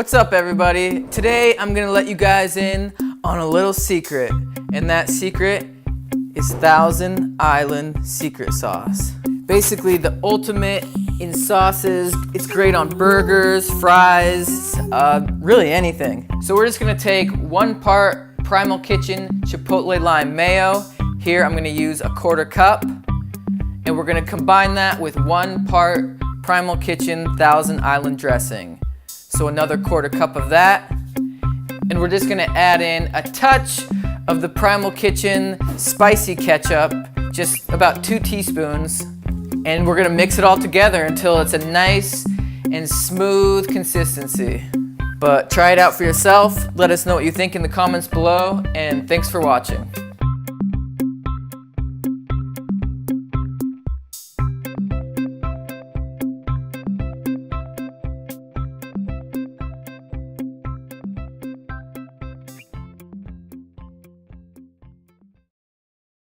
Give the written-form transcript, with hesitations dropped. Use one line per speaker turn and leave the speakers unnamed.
What's up, everybody? Today I'm gonna let you guys in on a little secret, and that secret is Thousand Island secret sauce. Basically the ultimate in sauces. It's great on burgers, fries, really anything. So we're just gonna take 1 part Primal Kitchen Chipotle Lime Mayo. Here I'm gonna use 1/4 cup, and we're gonna combine that with 1 part Primal Kitchen Thousand Island dressing. So another 1/4 cup of that. And we're just gonna add in a touch of the Primal Kitchen Spicy Ketchup, just about 2 teaspoons. And we're gonna mix it all together until it's a nice and smooth consistency. But try it out for yourself. Let us know what you think in the comments below, and thanks for watching.